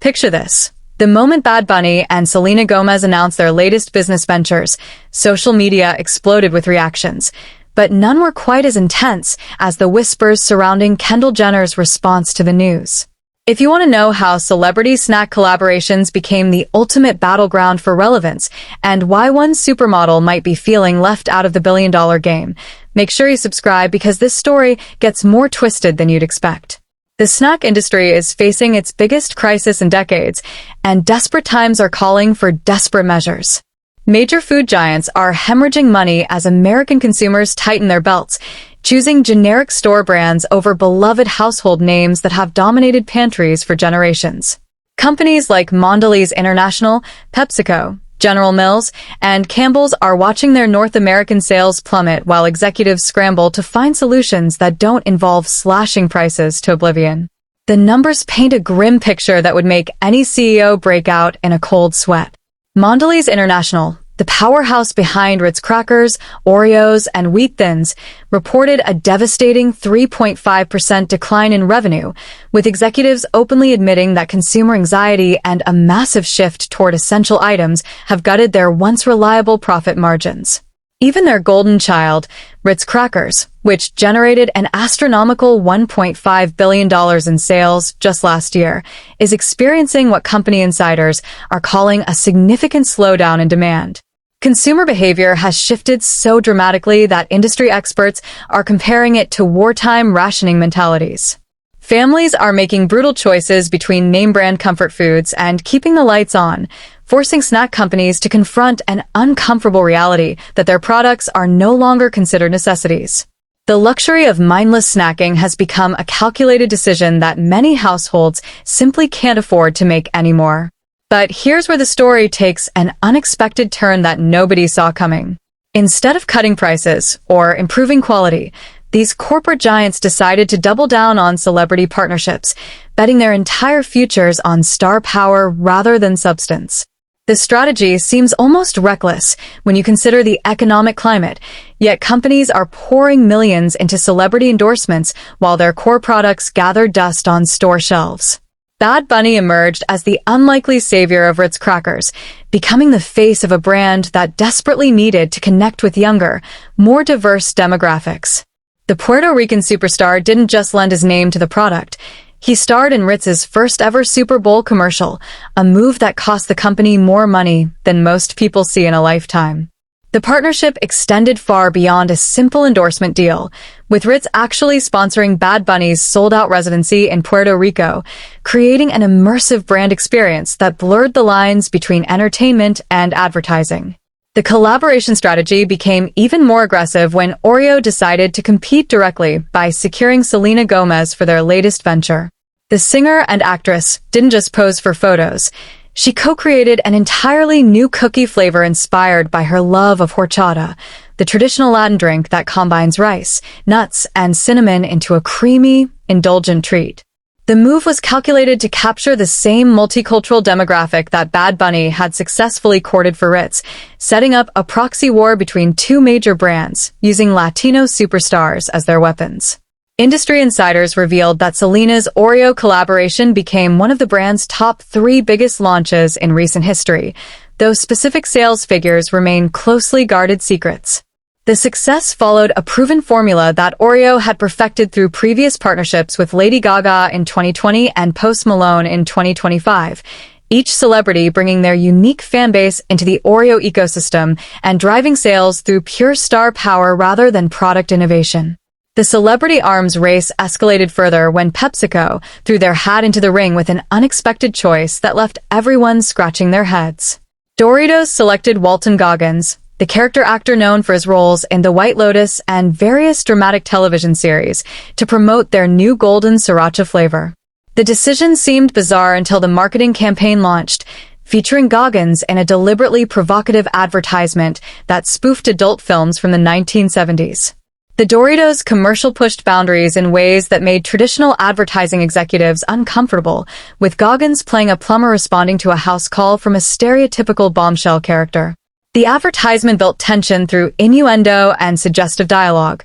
Picture this. The moment Bad Bunny and Selena Gomez announced their latest business ventures, social media exploded with reactions. But none were quite as intense as the whispers surrounding Kendall Jenner's response to the news. If you want to know how celebrity snack collaborations became the ultimate battleground for relevance and why one supermodel might be feeling left out of the billion-dollar game, make sure you subscribe because this story gets more twisted than you'd expect. The snack industry is facing its biggest crisis in decades, and desperate times are calling for desperate measures. Major food giants are hemorrhaging money as American consumers tighten their belts, choosing generic store brands over beloved household names that have dominated pantries for generations. Companies like Mondelez International, PepsiCo, General Mills, and Campbell's are watching their North American sales plummet while executives scramble to find solutions that don't involve slashing prices to oblivion. The numbers paint a grim picture that would make any CEO break out in a cold sweat. Mondelez International, the powerhouse behind Ritz crackers, Oreos, and Wheat Thins, reported a devastating 3.5% decline in revenue, with executives openly admitting that consumer anxiety and a massive shift toward essential items have gutted their once reliable profit margins. Even their golden child, Ritz crackers, which generated an astronomical $1.5 billion in sales just last year, is experiencing what company insiders are calling a significant slowdown in demand. Consumer behavior has shifted so dramatically that industry experts are comparing it to wartime rationing mentalities. Families are making brutal choices between name-brand comfort foods and keeping the lights on, forcing snack companies to confront an uncomfortable reality that their products are no longer considered necessities. The luxury of mindless snacking has become a calculated decision that many households simply can't afford to make anymore. But here's where the story takes an unexpected turn that nobody saw coming. Instead of cutting prices or improving quality, these corporate giants decided to double down on celebrity partnerships, betting their entire futures on star power rather than substance. This strategy seems almost reckless when you consider the economic climate, yet companies are pouring millions into celebrity endorsements while their core products gather dust on store shelves. Bad Bunny emerged as the unlikely savior of Ritz crackers, becoming the face of a brand that desperately needed to connect with younger, more diverse demographics. The Puerto Rican superstar didn't just lend his name to the product. He starred in Ritz's first-ever Super Bowl commercial, a move that cost the company more money than most people see in a lifetime. The partnership extended far beyond a simple endorsement deal, with Ritz actually sponsoring Bad Bunny's sold-out residency in Puerto Rico, creating an immersive brand experience that blurred the lines between entertainment and advertising. The collaboration strategy became even more aggressive when Oreo decided to compete directly by securing Selena Gomez for their latest venture. The singer and actress didn't just pose for photos. She co-created an entirely new cookie flavor inspired by her love of horchata, the traditional Latin drink that combines rice, nuts, and cinnamon into a creamy, indulgent treat. The move was calculated to capture the same multicultural demographic that Bad Bunny had successfully courted for Ritz, setting up a proxy war between two major brands, using Latino superstars as their weapons. Industry insiders revealed that Selena's Oreo collaboration became one of the brand's top 3 biggest launches in recent history, though specific sales figures remain closely guarded secrets. The success followed a proven formula that Oreo had perfected through previous partnerships with Lady Gaga in 2020 and Post Malone in 2025, each celebrity bringing their unique fanbase into the Oreo ecosystem and driving sales through pure star power rather than product innovation. The celebrity arms race escalated further when PepsiCo threw their hat into the ring with an unexpected choice that left everyone scratching their heads. Doritos selected Walton Goggins, the character actor known for his roles in The White Lotus and various dramatic television series, to promote their new golden sriracha flavor. The decision seemed bizarre until the marketing campaign launched, featuring Goggins in a deliberately provocative advertisement that spoofed adult films from the 1970s. The Doritos commercial pushed boundaries in ways that made traditional advertising executives uncomfortable, with Goggins playing a plumber responding to a house call from a stereotypical bombshell character. The advertisement built tension through innuendo and suggestive dialogue,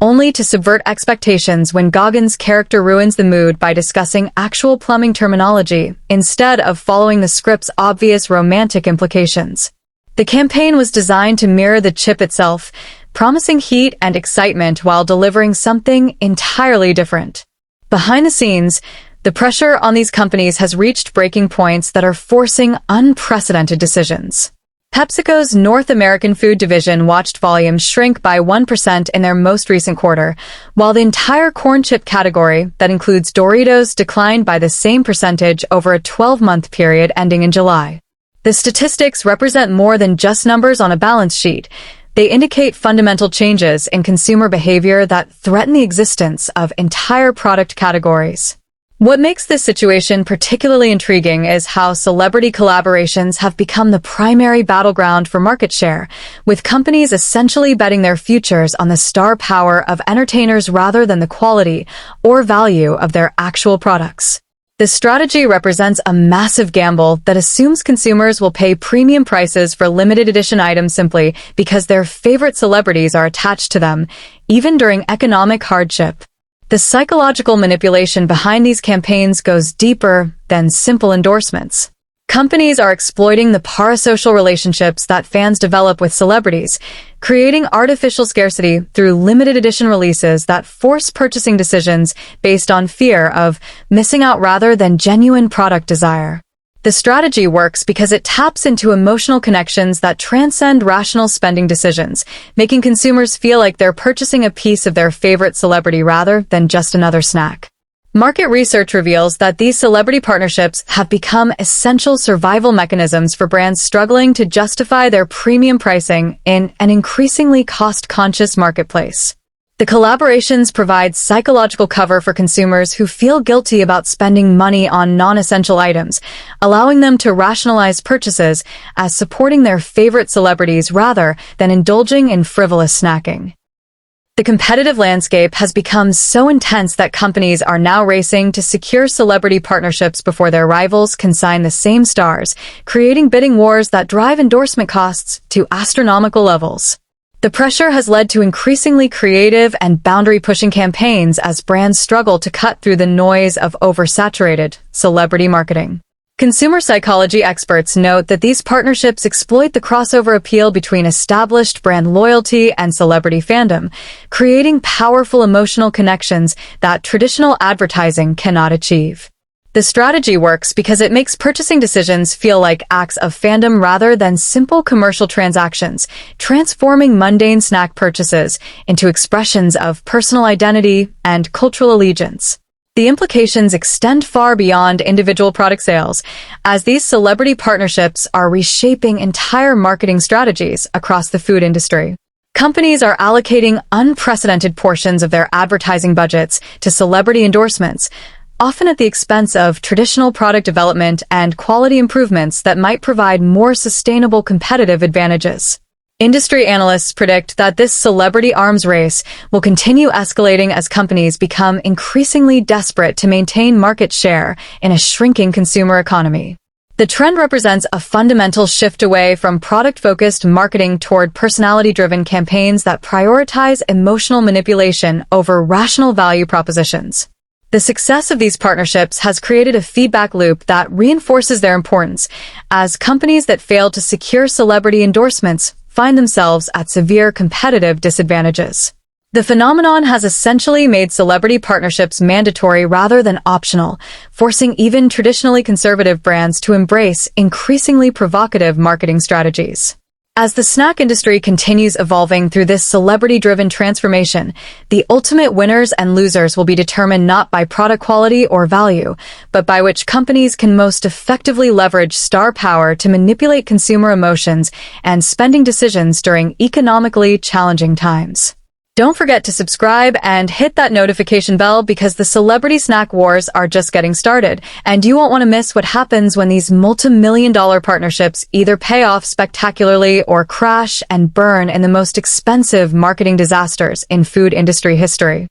only to subvert expectations when Goggins' character ruins the mood by discussing actual plumbing terminology instead of following the script's obvious romantic implications. The campaign was designed to mirror the chip itself, promising heat and excitement while delivering something entirely different. Behind the scenes, the pressure on these companies has reached breaking points that are forcing unprecedented decisions. PepsiCo's North American food division watched volumes shrink by 1% in their most recent quarter, while the entire corn chip category, that includes Doritos, declined by the same percentage over a 12-month period ending in July. The statistics represent more than just numbers on a balance sheet. They indicate fundamental changes in consumer behavior that threaten the existence of entire product categories. What makes this situation particularly intriguing is how celebrity collaborations have become the primary battleground for market share, with companies essentially betting their futures on the star power of entertainers rather than the quality or value of their actual products. This strategy represents a massive gamble that assumes consumers will pay premium prices for limited edition items simply because their favorite celebrities are attached to them, even during economic hardship. The psychological manipulation behind these campaigns goes deeper than simple endorsements. Companies are exploiting the parasocial relationships that fans develop with celebrities, creating artificial scarcity through limited edition releases that force purchasing decisions based on fear of missing out rather than genuine product desire. The strategy works because it taps into emotional connections that transcend rational spending decisions, making consumers feel like they're purchasing a piece of their favorite celebrity rather than just another snack. Market research reveals that these celebrity partnerships have become essential survival mechanisms for brands struggling to justify their premium pricing in an increasingly cost-conscious marketplace. The collaborations provide psychological cover for consumers who feel guilty about spending money on non-essential items, allowing them to rationalize purchases as supporting their favorite celebrities rather than indulging in frivolous snacking. The competitive landscape has become so intense that companies are now racing to secure celebrity partnerships before their rivals can sign the same stars, creating bidding wars that drive endorsement costs to astronomical levels. The pressure has led to increasingly creative and boundary-pushing campaigns as brands struggle to cut through the noise of oversaturated celebrity marketing. Consumer psychology experts note that these partnerships exploit the crossover appeal between established brand loyalty and celebrity fandom, creating powerful emotional connections that traditional advertising cannot achieve. The strategy works because it makes purchasing decisions feel like acts of fandom rather than simple commercial transactions, transforming mundane snack purchases into expressions of personal identity and cultural allegiance. The implications extend far beyond individual product sales, as these celebrity partnerships are reshaping entire marketing strategies across the food industry. Companies are allocating unprecedented portions of their advertising budgets to celebrity endorsements, often at the expense of traditional product development and quality improvements that might provide more sustainable competitive advantages. Industry analysts predict that this celebrity arms race will continue escalating as companies become increasingly desperate to maintain market share in a shrinking consumer economy. The trend represents a fundamental shift away from product-focused marketing toward personality-driven campaigns that prioritize emotional manipulation over rational value propositions. The success of these partnerships has created a feedback loop that reinforces their importance, as companies that fail to secure celebrity endorsements find themselves at severe competitive disadvantages. The phenomenon has essentially made celebrity partnerships mandatory rather than optional, forcing even traditionally conservative brands to embrace increasingly provocative marketing strategies. As the snack industry continues evolving through this celebrity-driven transformation, the ultimate winners and losers will be determined not by product quality or value, but by which companies can most effectively leverage star power to manipulate consumer emotions and spending decisions during economically challenging times. Don't forget to subscribe and hit that notification bell because the celebrity snack wars are just getting started, and you won't want to miss what happens when these multi-million-dollar partnerships either pay off spectacularly or crash and burn in the most expensive marketing disasters in food industry history.